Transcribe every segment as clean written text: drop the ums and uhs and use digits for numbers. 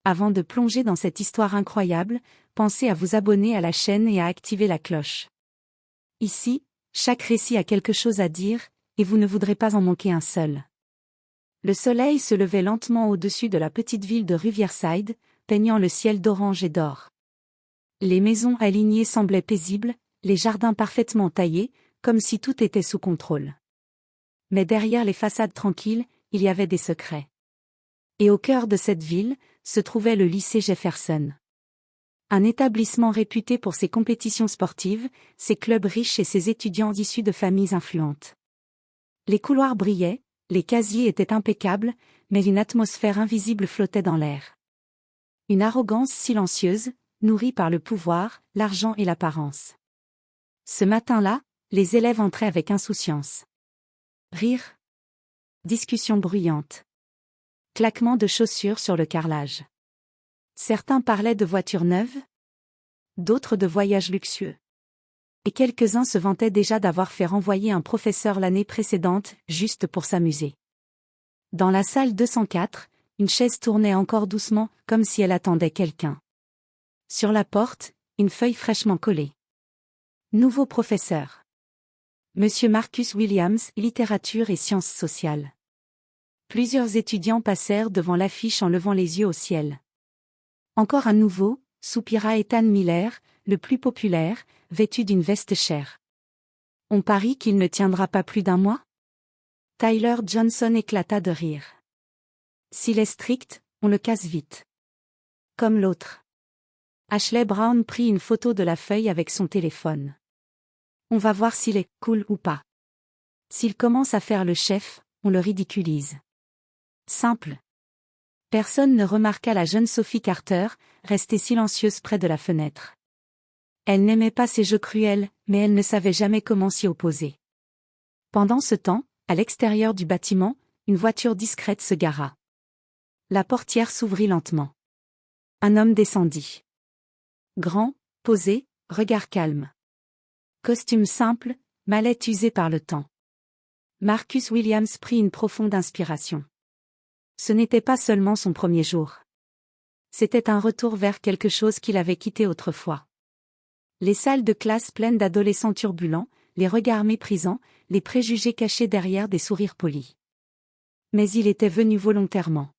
Avant de plonger dans cette histoire incroyable, pensez à vous abonner à la chaîne et à activer la cloche. Ici, chaque récit a quelque chose à dire, et vous ne voudrez pas en manquer un seul. Le soleil se levait lentement au-dessus de la petite ville de Riverside, peignant le ciel d'orange et d'or. Les maisons alignées semblaient paisibles, les jardins parfaitement taillés, comme si tout était sous contrôle. Mais derrière les façades tranquilles, il y avait des secrets. Et au cœur de cette ville, se trouvait le lycée Jefferson. Un établissement réputé pour ses compétitions sportives, ses clubs riches et ses étudiants issus de familles influentes. Les couloirs brillaient, les casiers étaient impeccables, mais une atmosphère invisible flottait dans l'air. Une arrogance silencieuse, nourrie par le pouvoir, l'argent et l'apparence. Ce matin-là, les élèves entraient avec insouciance. Rire. Discussion bruyante. Claquement de chaussures sur le carrelage. Certains parlaient de voitures neuves, d'autres de voyages luxueux. Et quelques-uns se vantaient déjà d'avoir fait renvoyer un professeur l'année précédente, juste pour s'amuser. Dans la salle 204, une chaise tournait encore doucement, comme si elle attendait quelqu'un. Sur la porte, une feuille fraîchement collée. Nouveau professeur. Monsieur Marcus Williams, littérature et sciences sociales. Plusieurs étudiants passèrent devant l'affiche en levant les yeux au ciel. Encore un nouveau, soupira Ethan Miller, le plus populaire, vêtu d'une veste chère. On parie qu'il ne tiendra pas plus d'un mois? Tyler Johnson éclata de rire. S'il est strict, on le casse vite. Comme l'autre. Ashley Brown prit une photo de la feuille avec son téléphone. On va voir s'il est cool ou pas. S'il commence à faire le chef, on le ridiculise. Simple. Personne ne remarqua la jeune Sophie Carter, restée silencieuse près de la fenêtre. Elle n'aimait pas ces jeux cruels, mais elle ne savait jamais comment s'y opposer. Pendant ce temps, à l'extérieur du bâtiment, une voiture discrète se gara. La portière s'ouvrit lentement. Un homme descendit. Grand, posé, regard calme. Costume simple, mallette usée par le temps. Marcus Williams prit une profonde inspiration. Ce n'était pas seulement son premier jour. C'était un retour vers quelque chose qu'il avait quitté autrefois. Les salles de classe pleines d'adolescents turbulents, les regards méprisants, les préjugés cachés derrière des sourires polis. Mais il était venu volontairement.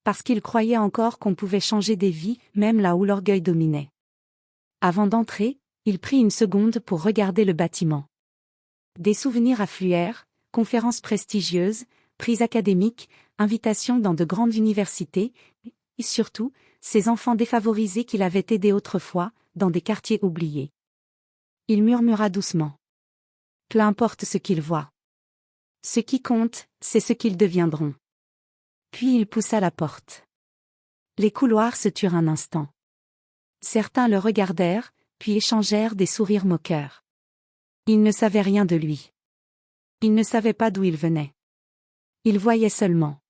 Parce qu'il croyait encore qu'on pouvait changer des vies, même là où l'orgueil dominait. Avant d'entrer, il prit une seconde pour regarder le bâtiment. Des souvenirs affluèrent, conférences prestigieuses, prix académiques, invitations dans de grandes universités, et surtout, ces enfants défavorisés qu'il avait aidés autrefois, dans des quartiers oubliés. Il murmura doucement. Peu importe ce qu'ils voient. Ce qui compte, c'est ce qu'ils deviendront. Puis il poussa la porte. Les couloirs se turent un instant. Certains le regardèrent, puis échangèrent des sourires moqueurs. Ils ne savaient rien de lui. Ils ne savaient pas d'où il venait. Ils voyaient seulement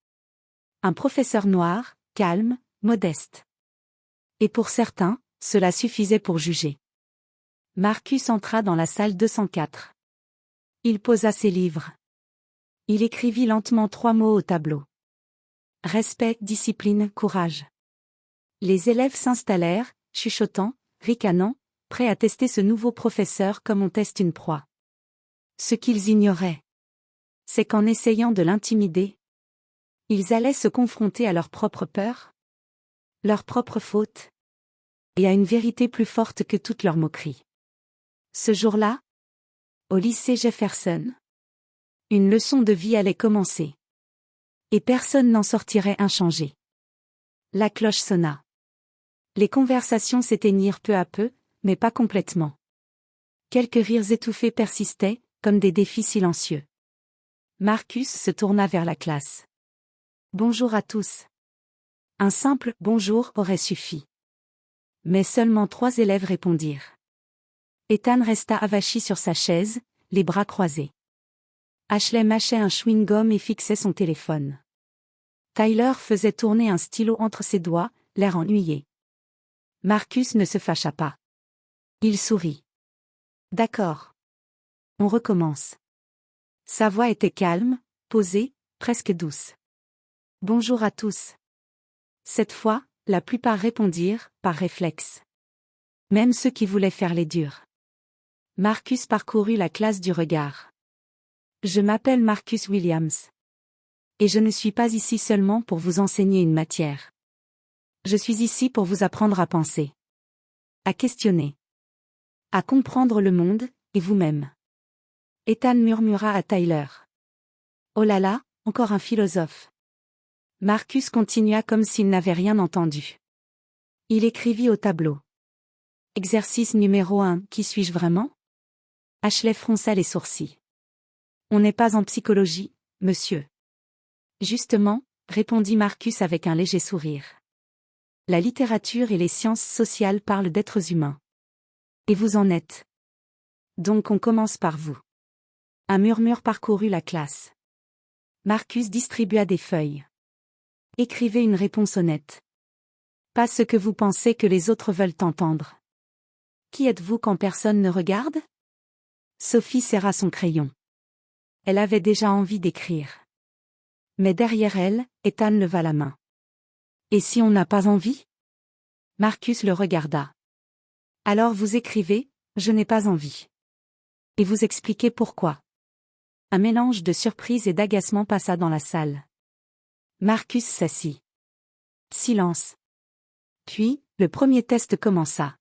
un professeur noir, calme, modeste. Et pour certains, cela suffisait pour juger. Marcus entra dans la salle 204. Il posa ses livres. Il écrivit lentement 3 mots au tableau. Respect, discipline, courage. Les élèves s'installèrent, chuchotant, ricanant, prêts à tester ce nouveau professeur comme on teste une proie. Ce qu'ils ignoraient, c'est qu'en essayant de l'intimider, ils allaient se confronter à leur propre peur, leur propre faute, et à une vérité plus forte que toute leur moquerie. Ce jour-là, au lycée Jefferson, une leçon de vie allait commencer. Et personne n'en sortirait inchangé. La cloche sonna. Les conversations s'éteignirent peu à peu, mais pas complètement. Quelques rires étouffés persistaient, comme des défis silencieux. Marcus se tourna vers la classe. Bonjour à tous. Un simple « bonjour » aurait suffi. Mais seulement 3 élèves répondirent. Ethan resta avachi sur sa chaise, les bras croisés. Ashley mâchait un chewing-gum et fixait son téléphone. Tyler faisait tourner un stylo entre ses doigts, l'air ennuyé. Marcus ne se fâcha pas. Il sourit. D'accord. On recommence. Sa voix était calme, posée, presque douce. Bonjour à tous. Cette fois, La plupart répondirent, par réflexe. Même ceux qui voulaient faire les durs. Marcus parcourut la classe du regard. Je m'appelle Marcus Williams. Et je ne suis pas ici seulement pour vous enseigner une matière. Je suis ici pour vous apprendre à penser. À questionner. À comprendre le monde, et vous-même. Ethan murmura à Tyler. Oh là là, encore un philosophe. Marcus continua comme s'il n'avait rien entendu. Il écrivit au tableau. Exercice numéro 1, qui suis-je vraiment? Ashley fronça les sourcils. On n'est pas en psychologie, monsieur. Justement, répondit Marcus avec un léger sourire. La littérature et les sciences sociales parlent d'êtres humains. Et vous en êtes. Donc on commence par vous. Un murmure parcourut la classe. Marcus distribua des feuilles. Écrivez une réponse honnête. Pas ce que vous pensez que les autres veulent entendre. Qui êtes-vous quand personne ne regarde? Sophie serra son crayon. Elle avait déjà envie d'écrire. Mais derrière elle, Ethan leva la main. Et si on n'a pas envie? Marcus le regarda. Alors vous écrivez, je n'ai pas envie. Et vous expliquez pourquoi. Un mélange de surprise et d'agacement passa dans la salle. Marcus s'assit. Silence. Puis, le premier test commença.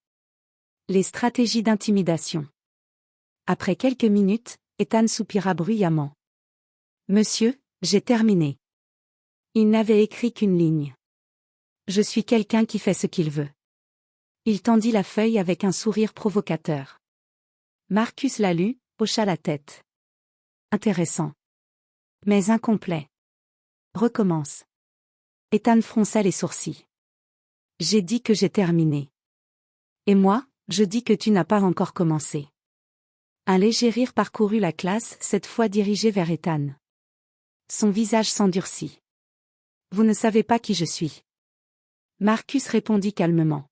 Les stratégies d'intimidation. Après quelques minutes, Ethan soupira bruyamment. Monsieur, j'ai terminé. Il n'avait écrit qu'une ligne. Je suis quelqu'un qui fait ce qu'il veut. Il tendit la feuille avec un sourire provocateur. Marcus la lut, hocha la tête. Intéressant. Mais incomplet. Recommence. Ethan fronça les sourcils. J'ai dit que j'ai terminé. Et moi, je dis que tu n'as pas encore commencé. Un léger rire parcourut la classe, cette fois dirigé vers Ethan. Son visage s'endurcit. Vous ne savez pas qui je suis. Marcus répondit calmement.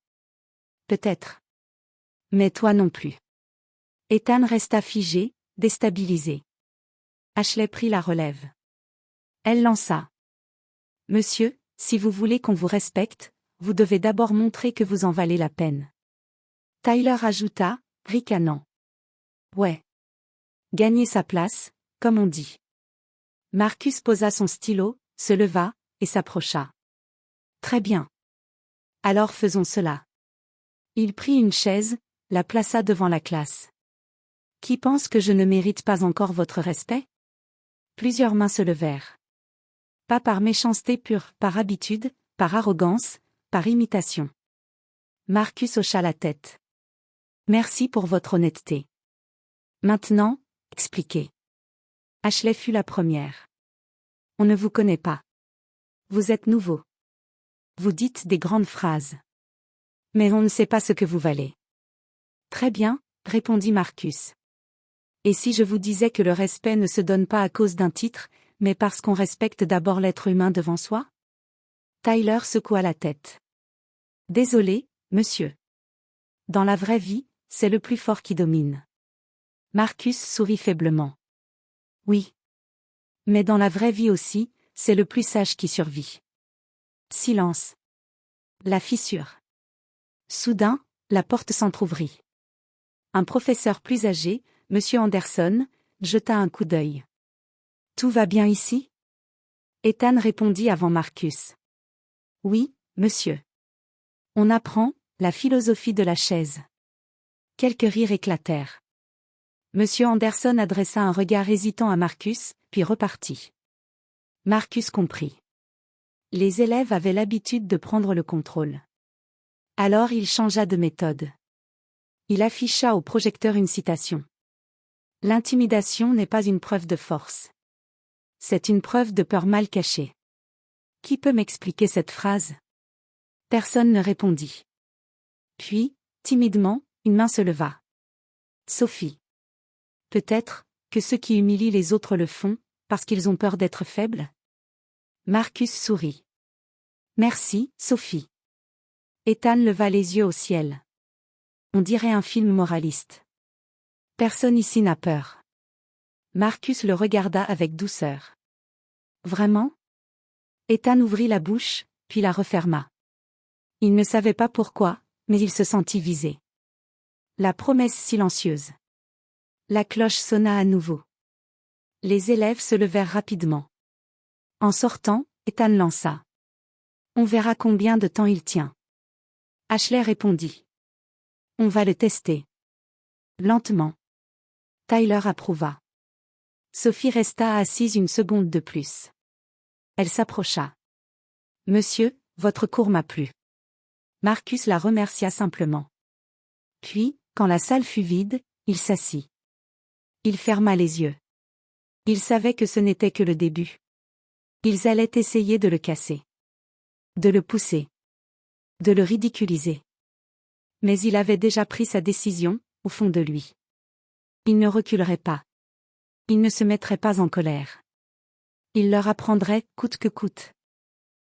Peut-être. Mais toi non plus. Ethan resta figé, déstabilisé. Ashley prit la relève. Elle lança. Monsieur, si vous voulez qu'on vous respecte, vous devez d'abord montrer que vous en valez la peine. Tyler ajouta, ricanant. Ouais. Gagner sa place, comme on dit. Marcus posa son stylo, se leva, et s'approcha. Très bien. Alors faisons cela. Il prit une chaise, la plaça devant la classe. Qui pense que je ne mérite pas encore votre respect? Plusieurs mains se levèrent. Pas par méchanceté pure, par habitude, par arrogance, par imitation. Marcus hocha la tête. Merci pour votre honnêteté. Maintenant, expliquez. Ashley fut la première. On ne vous connaît pas. Vous êtes nouveau. Vous dites des grandes phrases. Mais on ne sait pas ce que vous valez. Très bien, répondit Marcus. Et si je vous disais que le respect ne se donne pas à cause d'un titre, mais parce qu'on respecte d'abord l'être humain devant soi? Tyler secoua la tête. Désolé, monsieur. Dans la vraie vie, c'est le plus fort qui domine. Marcus sourit faiblement. Oui. Mais dans la vraie vie aussi, c'est le plus sage qui survit. Silence. La fissure. Soudain, la porte s'entr'ouvrit. Un professeur plus âgé, Monsieur Anderson, jeta un coup d'œil. Tout va bien ici? Ethan répondit avant Marcus. Oui, monsieur. On apprend la philosophie de la chaise. Quelques rires éclatèrent. Monsieur Anderson adressa un regard hésitant à Marcus, puis repartit. Marcus comprit. Les élèves avaient l'habitude de prendre le contrôle. Alors il changea de méthode. Il afficha au projecteur une citation. L'intimidation n'est pas une preuve de force. C'est une preuve de peur mal cachée. Qui peut m'expliquer cette phrase? Personne ne répondit. Puis, timidement, une main se leva. Sophie. Peut-être que ceux qui humilient les autres le font, parce qu'ils ont peur d'être faibles? Marcus sourit. Merci, Sophie. Ethan leva les yeux au ciel. On dirait un film moraliste. Personne ici n'a peur. Marcus le regarda avec douceur. Vraiment? Ethan ouvrit la bouche, puis la referma. Il ne savait pas pourquoi, mais il se sentit visé. La promesse silencieuse. La cloche sonna à nouveau. Les élèves se levèrent rapidement. En sortant, Ethan lança. On verra combien de temps il tient. Ashley répondit. On va le tester. Lentement. Tyler approuva. Sophie resta assise une seconde de plus. Elle s'approcha. Monsieur, votre cours m'a plu. Marcus la remercia simplement. Puis, quand la salle fut vide, il s'assit. Il ferma les yeux. Il savait que ce n'était que le début. Ils allaient essayer de le casser. De le pousser. De le ridiculiser. Mais il avait déjà pris sa décision, au fond de lui. Il ne reculerait pas. Il ne se mettrait pas en colère. Il leur apprendrait, coûte que coûte.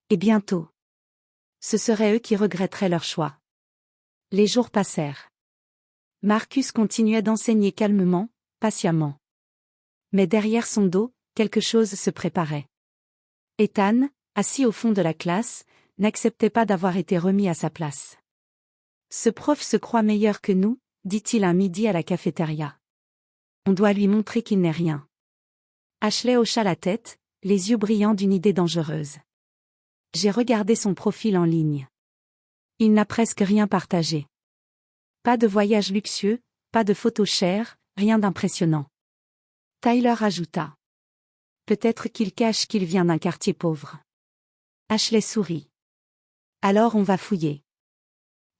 Et bientôt. Ce seraient eux qui regretteraient leur choix. Les jours passèrent. Marcus continuait d'enseigner calmement, patiemment. Mais derrière son dos, quelque chose se préparait. Ethan, assis au fond de la classe, n'acceptait pas d'avoir été remis à sa place. Ce prof se croit meilleur que nous, dit-il un midi à la cafétéria. On doit lui montrer qu'il n'est rien. Ashley hocha la tête, les yeux brillants d'une idée dangereuse. J'ai regardé son profil en ligne. Il n'a presque rien partagé. Pas de voyage luxueux, pas de photos chères, rien d'impressionnant. Tyler ajouta. Peut-être qu'il cache qu'il vient d'un quartier pauvre. Ashley sourit. Alors on va fouiller.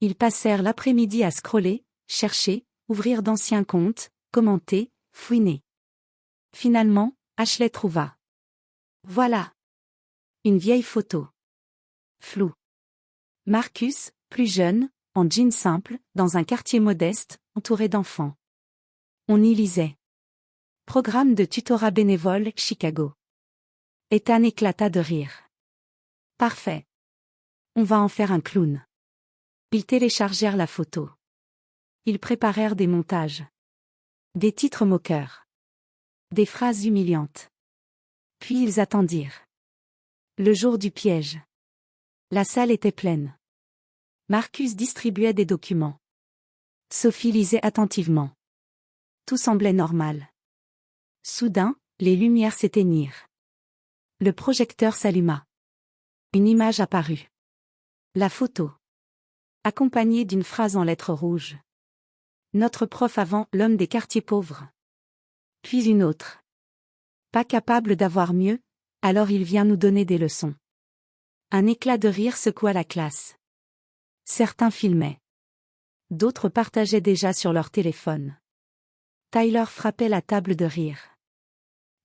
Ils passèrent l'après-midi à scroller, chercher, ouvrir d'anciens comptes, commenter, fouiner. Finalement, Ashley trouva. Voilà. Une vieille photo. Floue. Marcus, plus jeune, en jean simple, dans un quartier modeste, entouré d'enfants. On y lisait. Programme de tutorat bénévole, Chicago. Ethan éclata de rire. Parfait. On va en faire un clown. Ils téléchargèrent la photo. Ils préparèrent des montages. Des titres moqueurs. Des phrases humiliantes. Puis ils attendirent. Le jour du piège. La salle était pleine. Marcus distribuait des documents. Sophie lisait attentivement. Tout semblait normal. Soudain, les lumières s'éteignirent. Le projecteur s'alluma. Une image apparut. La photo. Accompagnée d'une phrase en lettres rouges. Notre prof avant l'homme des quartiers pauvres. Puis une autre. Pas capable d'avoir mieux, alors il vient nous donner des leçons. Un éclat de rire secoua la classe. Certains filmaient. D'autres partageaient déjà sur leur téléphone. Tyler frappait la table de rire.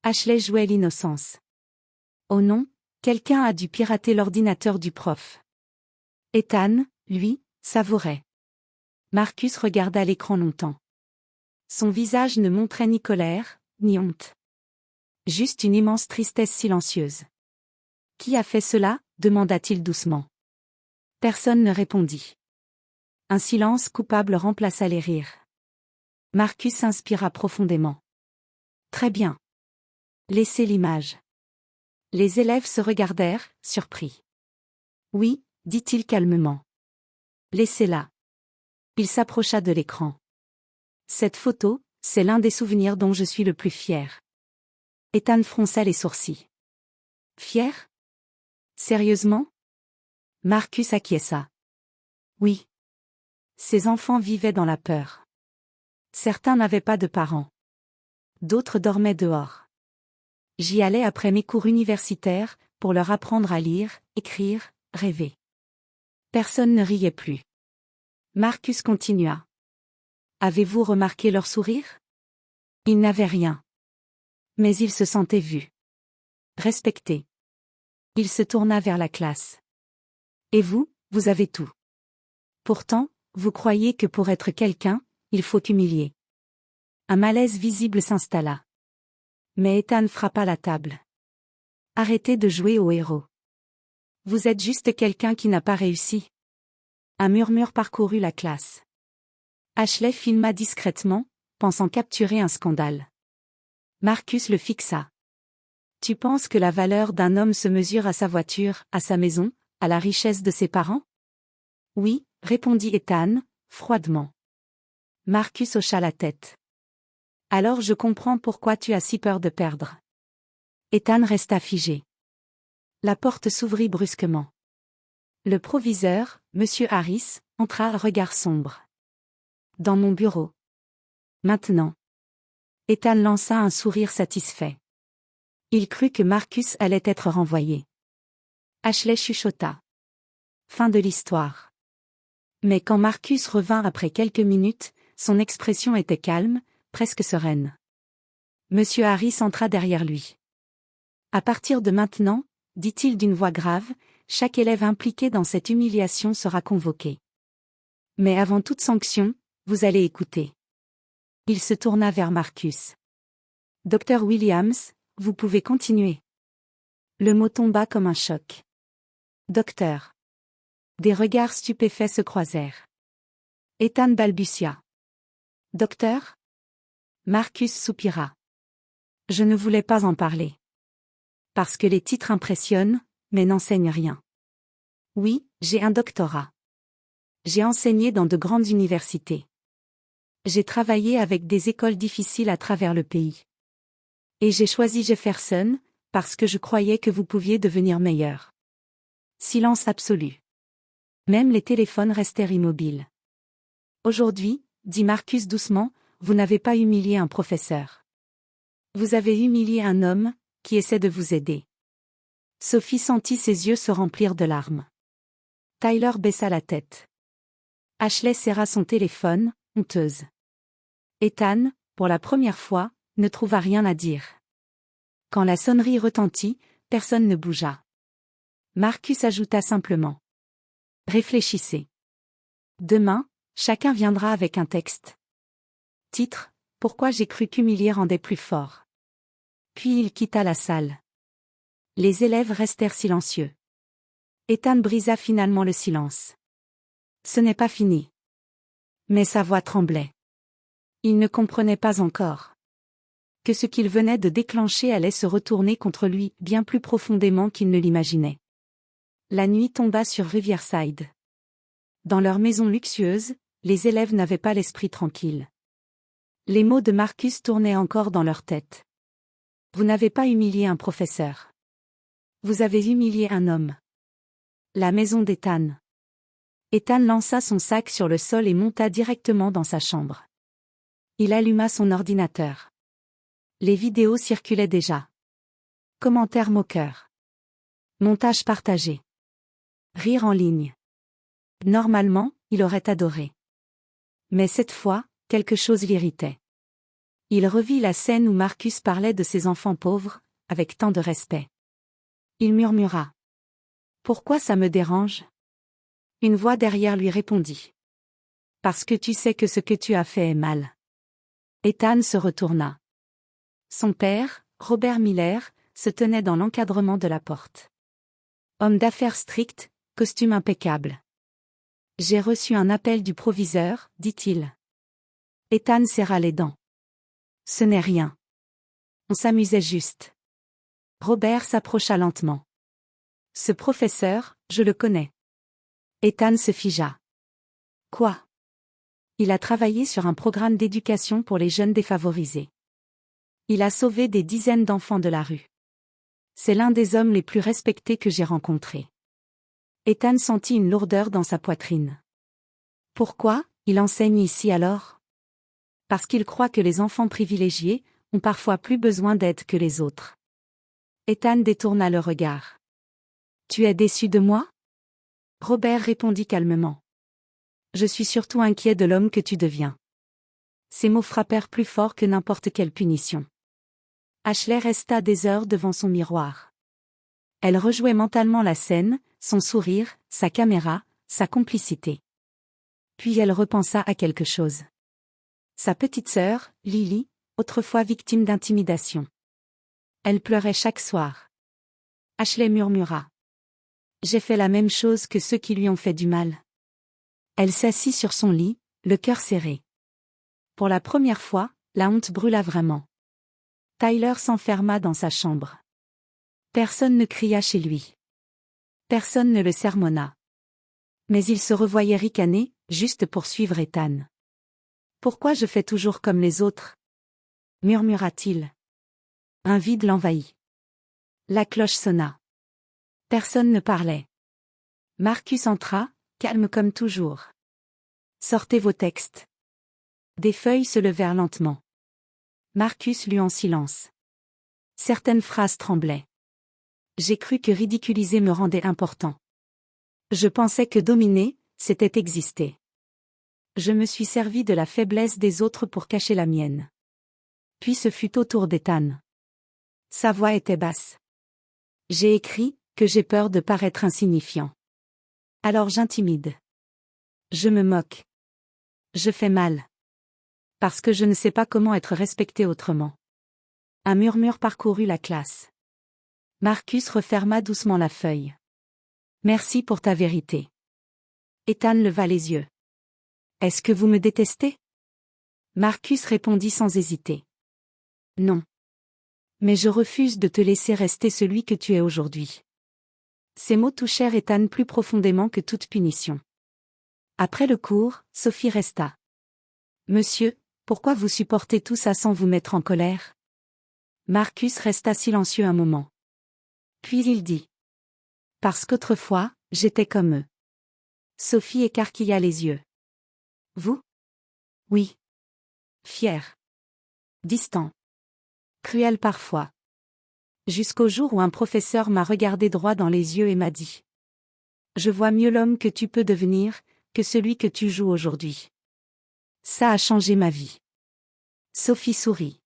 Ashley jouait l'innocence. Oh non, quelqu'un a dû pirater l'ordinateur du prof. Ethan, lui, savourait. Marcus regarda l'écran longtemps. Son visage ne montrait ni colère, ni honte. Juste une immense tristesse silencieuse. Qui a fait cela ? Demanda-t-il doucement. Personne ne répondit. Un silence coupable remplaça les rires. Marcus inspira profondément. Très bien. Laissez l'image. Les élèves se regardèrent, surpris. Oui, dit-il calmement. Laissez-la. Il s'approcha de l'écran. Cette photo, c'est l'un des souvenirs dont je suis le plus fier. Ethan fronça les sourcils. Fier ? Sérieusement ? Marcus acquiesça. Oui. Ces enfants vivaient dans la peur. Certains n'avaient pas de parents. D'autres dormaient dehors. J'y allais après mes cours universitaires, pour leur apprendre à lire, écrire, rêver. Personne ne riait plus. Marcus continua. Avez-vous remarqué leur sourire ? Ils n'avaient rien. Mais ils se sentaient vus. Respectés. Il se tourna vers la classe. Et vous, vous avez tout. Pourtant, vous croyez que pour être quelqu'un, il faut humilier. Un malaise visible s'installa. Mais Ethan frappa la table. Arrêtez de jouer au héros. Vous êtes juste quelqu'un qui n'a pas réussi. Un murmure parcourut la classe. Ashley filma discrètement, pensant capturer un scandale. Marcus le fixa. Tu penses que la valeur d'un homme se mesure à sa voiture, à sa maison, à la richesse de ses parents ? Oui, répondit Ethan, froidement. Marcus hocha la tête. Alors je comprends pourquoi tu as si peur de perdre. Ethan resta figé. La porte s'ouvrit brusquement. Le proviseur, Monsieur Harris, entra à regard sombre. Dans mon bureau. Maintenant. Ethan lança un sourire satisfait. Il crut que Marcus allait être renvoyé. Ashley chuchota. Fin de l'histoire. Mais quand Marcus revint après quelques minutes, son expression était calme, presque sereine. Monsieur Harris entra derrière lui. À partir de maintenant, dit-il d'une voix grave, chaque élève impliqué dans cette humiliation sera convoqué. Mais avant toute sanction, vous allez écouter. Il se tourna vers Marcus. Dr Williams, vous pouvez continuer. Le mot tomba comme un choc. Docteur. Des regards stupéfaits se croisèrent. Ethan balbutia. Docteur? Marcus soupira. Je ne voulais pas en parler. Parce que les titres impressionnent, mais n'enseignent rien. Oui, j'ai un doctorat. J'ai enseigné dans de grandes universités. J'ai travaillé avec des écoles difficiles à travers le pays. Et j'ai choisi Jefferson, parce que je croyais que vous pouviez devenir meilleur. Silence absolu. Même les téléphones restèrent immobiles. Aujourd'hui, dit Marcus doucement, vous n'avez pas humilié un professeur. Vous avez humilié un homme, qui essaie de vous aider. Sophie sentit ses yeux se remplir de larmes. Tyler baissa la tête. Ashley serra son téléphone, honteuse. Ethan, pour la première fois, ne trouva rien à dire. Quand la sonnerie retentit, personne ne bougea. Marcus ajouta simplement. Réfléchissez. Demain, chacun viendra avec un texte. Titre, pourquoi j'ai cru qu'humilier rendait plus fort. Puis il quitta la salle. Les élèves restèrent silencieux. Ethan brisa finalement le silence. Ce n'est pas fini. Mais sa voix tremblait. Il ne comprenait pas encore. Que ce qu'il venait de déclencher allait se retourner contre lui bien plus profondément qu'il ne l'imaginait. La nuit tomba sur Riverside. Dans leur maison luxueuse, les élèves n'avaient pas l'esprit tranquille. Les mots de Marcus tournaient encore dans leur tête. Vous n'avez pas humilié un professeur. Vous avez humilié un homme. La maison d'Ethan. Ethan lança son sac sur le sol et monta directement dans sa chambre. Il alluma son ordinateur. Les vidéos circulaient déjà. Commentaires moqueurs. Montage partagé. Rire en ligne. Normalement, il aurait adoré. Mais cette fois, quelque chose l'irritait. Il revit la scène où Marcus parlait de ses enfants pauvres, avec tant de respect. Il murmura. Pourquoi ça me dérange? Une voix derrière lui répondit. Parce que tu sais que ce que tu as fait est mal. Ethan se retourna. Son père, Robert Miller, se tenait dans l'encadrement de la porte. Homme d'affaires strict, costume impeccable. J'ai reçu un appel du proviseur, dit-il. Ethan serra les dents. Ce n'est rien. On s'amusait juste. Robert s'approcha lentement. Ce professeur, je le connais. Ethan se figea. Quoi? Il a travaillé sur un programme d'éducation pour les jeunes défavorisés. Il a sauvé des dizaines d'enfants de la rue. C'est l'un des hommes les plus respectés que j'ai rencontrés. Ethan sentit une lourdeur dans sa poitrine. Pourquoi, il enseigne ici alors? Parce qu'il croit que les enfants privilégiés ont parfois plus besoin d'aide que les autres. Ethan détourna le regard. Tu es déçu de moi? Robert répondit calmement. Je suis surtout inquiet de l'homme que tu deviens. Ces mots frappèrent plus fort que n'importe quelle punition. Ashley resta des heures devant son miroir. Elle rejouait mentalement la scène, son sourire, sa caméra, sa complicité. Puis elle repensa à quelque chose. Sa petite sœur, Lily, autrefois victime d'intimidation. Elle pleurait chaque soir. Ashley murmura. J'ai fait la même chose que ceux qui lui ont fait du mal. Elle s'assit sur son lit, le cœur serré. Pour la première fois, la honte brûla vraiment. Tyler s'enferma dans sa chambre. Personne ne cria chez lui. Personne ne le sermonna. Mais il se revoyait ricaner, juste pour suivre Ethan. Pourquoi je fais toujours comme les autres? Murmura-t-il. Un vide l'envahit. La cloche sonna. Personne ne parlait. Marcus entra, calme comme toujours. Sortez vos textes. Des feuilles se levèrent lentement. Marcus lut en silence. Certaines phrases tremblaient. J'ai cru que ridiculiser me rendait important. Je pensais que dominer, c'était exister. Je me suis servi de la faiblesse des autres pour cacher la mienne. Puis ce fut au tour d'Ethan. Sa voix était basse. J'ai écrit que j'ai peur de paraître insignifiant. Alors j'intimide. Je me moque. Je fais mal. Parce que je ne sais pas comment être respecté autrement. Un murmure parcourut la classe. Marcus referma doucement la feuille. Merci pour ta vérité. Ethan leva les yeux. Est-ce que vous me détestez? Marcus répondit sans hésiter. Non. Mais je refuse de te laisser rester celui que tu es aujourd'hui. Ces mots touchèrent Ethan plus profondément que toute punition. Après le cours, Sophie resta. Monsieur, pourquoi vous supportez tout ça sans vous mettre en colère? Marcus resta silencieux un moment. Puis il dit. Parce qu'autrefois, j'étais comme eux. Sophie écarquilla les yeux. Vous? Oui. Fier. Distant. Cruel parfois. Jusqu'au jour où un professeur m'a regardé droit dans les yeux et m'a dit. Je vois mieux l'homme que tu peux devenir, que celui que tu joues aujourd'hui. Ça a changé ma vie. Sophie sourit.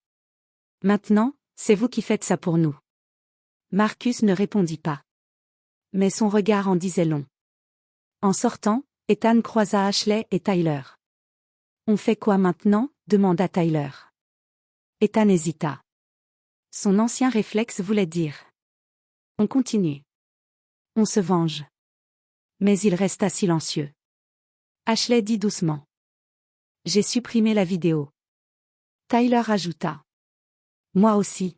Maintenant, c'est vous qui faites ça pour nous. Marcus ne répondit pas. Mais son regard en disait long. En sortant, Ethan croisa Ashley et Tyler. On fait quoi maintenant? Demanda Tyler. Ethan hésita. Son ancien réflexe voulait dire. On continue. On se venge. Mais il resta silencieux. Ashley dit doucement. J'ai supprimé la vidéo. Tyler ajouta. Moi aussi.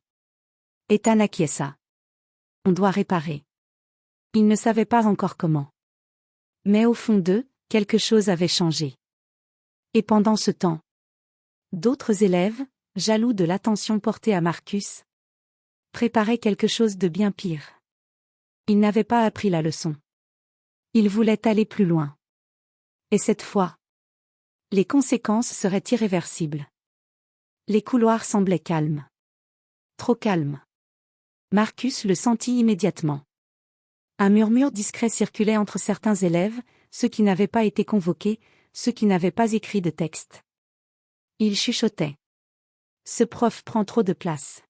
Ethan acquiesça. On doit réparer. Il ne savait pas encore comment. Mais au fond d'eux, quelque chose avait changé. Et pendant ce temps, d'autres élèves, jaloux de l'attention portée à Marcus, préparaient quelque chose de bien pire. Ils n'avaient pas appris la leçon. Ils voulaient aller plus loin. Et cette fois, les conséquences seraient irréversibles. Les couloirs semblaient calmes. Trop calmes. Marcus le sentit immédiatement. Un murmure discret circulait entre certains élèves, ceux qui n'avaient pas été convoqués, ceux qui n'avaient pas écrit de texte. Ils chuchotaient. Ce prof prend trop de place.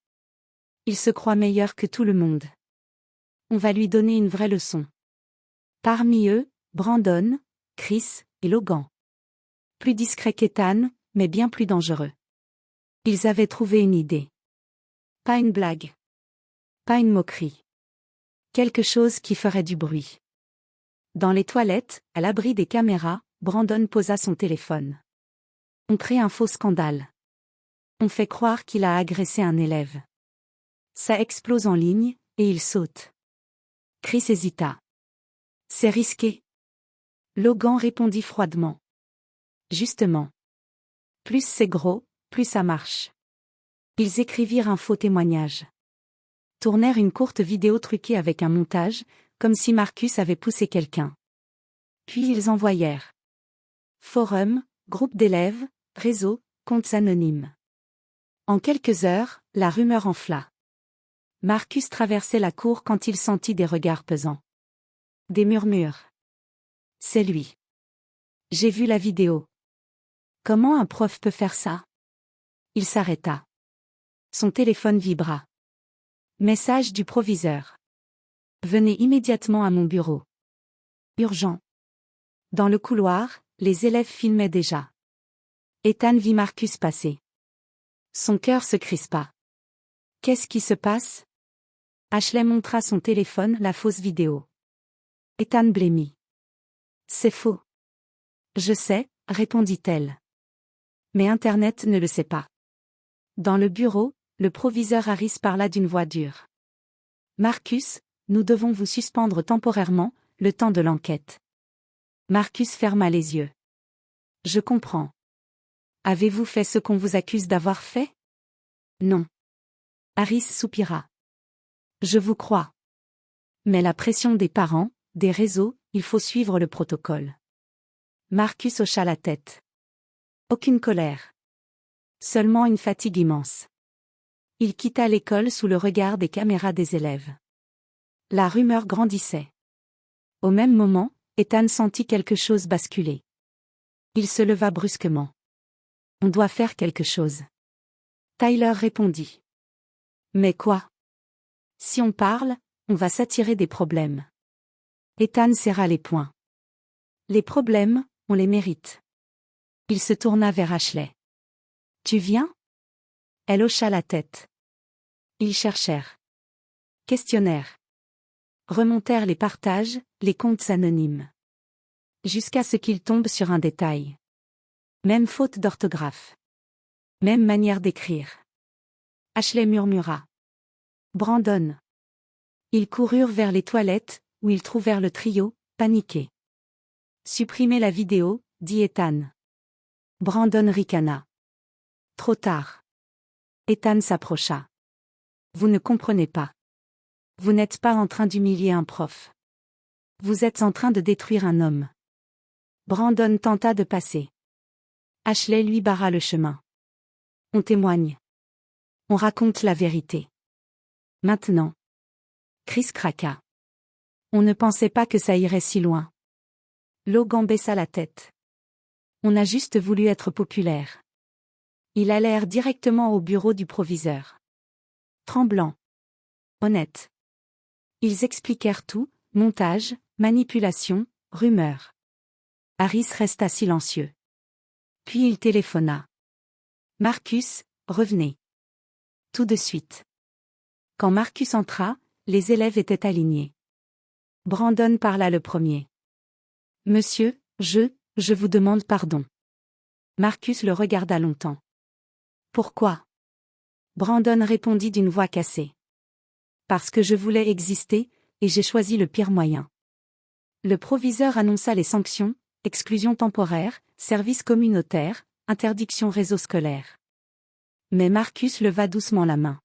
Il se croit meilleur que tout le monde. On va lui donner une vraie leçon. Parmi eux, Brandon, Chris et Logan. Plus discrets qu'Ethan, mais bien plus dangereux. Ils avaient trouvé une idée. Pas une blague. Pas une moquerie. Quelque chose qui ferait du bruit. Dans les toilettes, à l'abri des caméras, Brandon posa son téléphone. On crée un faux scandale. On fait croire qu'il a agressé un élève. Ça explose en ligne, et il saute. Chris hésita. C'est risqué. Logan répondit froidement. Justement. Plus c'est gros, plus ça marche. Ils écrivirent un faux témoignage. Tournèrent une courte vidéo truquée avec un montage, comme si Marcus avait poussé quelqu'un. Puis ils envoyèrent. Forum, groupe d'élèves, réseau, comptes anonymes. En quelques heures, la rumeur enfla. Marcus traversait la cour quand il sentit des regards pesants. Des murmures. C'est lui. J'ai vu la vidéo. Comment un prof peut faire ça? Il s'arrêta. Son téléphone vibra. Message du proviseur. Venez immédiatement à mon bureau. Urgent. Dans le couloir, les élèves filmaient déjà. Ethan vit Marcus passer. Son cœur se crispa. Qu'est-ce qui se passe? Ashley montra son téléphone, la fausse vidéo. Ethan blêmit. C'est faux. Je sais, répondit-elle. Mais Internet ne le sait pas. Dans le bureau, le proviseur Harris parla d'une voix dure. Marcus, nous devons vous suspendre temporairement, le temps de l'enquête. Marcus ferma les yeux. Je comprends. Avez-vous fait ce qu'on vous accuse d'avoir fait? Non. Harris soupira. Je vous crois. Mais la pression des parents, des réseaux, il faut suivre le protocole. Marcus hocha la tête. Aucune colère. Seulement une fatigue immense. Il quitta l'école sous le regard des caméras des élèves. La rumeur grandissait. Au même moment, Ethan sentit quelque chose basculer. Il se leva brusquement. On doit faire quelque chose. Tyler répondit. Mais quoi? Si on parle, on va s'attirer des problèmes. Ethan serra les poings. Les problèmes, on les mérite. Il se tourna vers Ashley. Tu viens? Elle hocha la tête. Ils cherchèrent. Questionnaire. Remontèrent les partages, les comptes anonymes. Jusqu'à ce qu'ils tombent sur un détail. Même faute d'orthographe. Même manière d'écrire. Ashley murmura. Brandon. Ils coururent vers les toilettes, où ils trouvèrent le trio, paniqué. Supprimez la vidéo, dit Ethan. Brandon ricana. Trop tard. Ethan s'approcha. Vous ne comprenez pas. Vous n'êtes pas en train d'humilier un prof. Vous êtes en train de détruire un homme. Brandon tenta de passer. Ashley lui barra le chemin. On témoigne. On raconte la vérité. Maintenant. Chris craqua. On ne pensait pas que ça irait si loin. Logan baissa la tête. On a juste voulu être populaire. Ils allèrent directement au bureau du proviseur. Tremblant. Honnête. Ils expliquèrent tout, montage, manipulation, rumeur. Harris resta silencieux. Puis il téléphona. Marcus, revenez. Tout de suite. Quand Marcus entra, les élèves étaient alignés. Brandon parla le premier. Monsieur, je vous demande pardon. Marcus le regarda longtemps. Pourquoi? Brandon répondit d'une voix cassée. Parce que je voulais exister, et j'ai choisi le pire moyen. Le proviseur annonça les sanctions, exclusion temporaire, service communautaire, interdiction réseau scolaire. Mais Marcus leva doucement la main.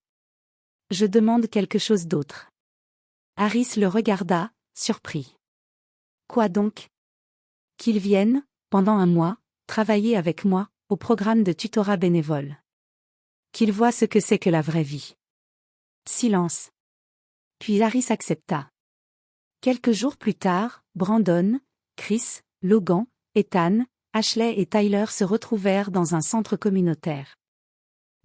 Je demande quelque chose d'autre. Harris le regarda, surpris. Quoi donc? Qu'il vienne, pendant un mois, travailler avec moi, au programme de tutorat bénévole. Qu'il voit ce que c'est que la vraie vie. Silence. Puis Harris accepta. Quelques jours plus tard, Brandon, Chris, Logan, Ethan, Ashley et Tyler se retrouvèrent dans un centre communautaire.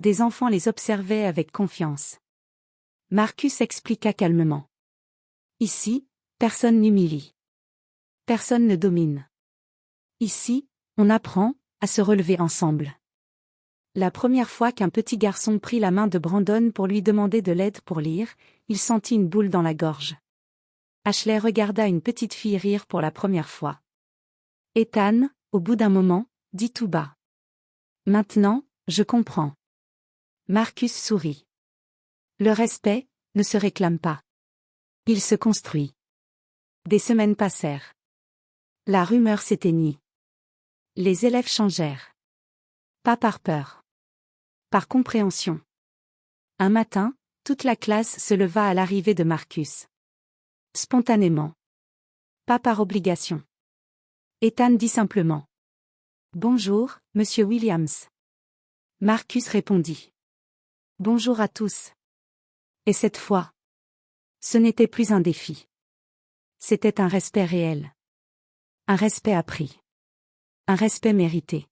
Des enfants les observaient avec confiance. Marcus expliqua calmement. Ici, personne n'humilie. Personne ne domine. Ici, on apprend à se relever ensemble. La première fois qu'un petit garçon prit la main de Brandon pour lui demander de l'aide pour lire, il sentit une boule dans la gorge. Ashley regarda une petite fille rire pour la première fois. Ethan, au bout d'un moment, dit tout bas. Maintenant, je comprends. Marcus sourit. Le respect ne se réclame pas. Il se construit. Des semaines passèrent. La rumeur s'éteignit. Les élèves changèrent. Pas par peur. Par compréhension. Un matin, toute la classe se leva à l'arrivée de Marcus. Spontanément. Pas par obligation. Ethan dit simplement. Bonjour, monsieur Williams. Marcus répondit. Bonjour à tous. Et cette fois, ce n'était plus un défi. C'était un respect réel. Un respect appris. Un respect mérité.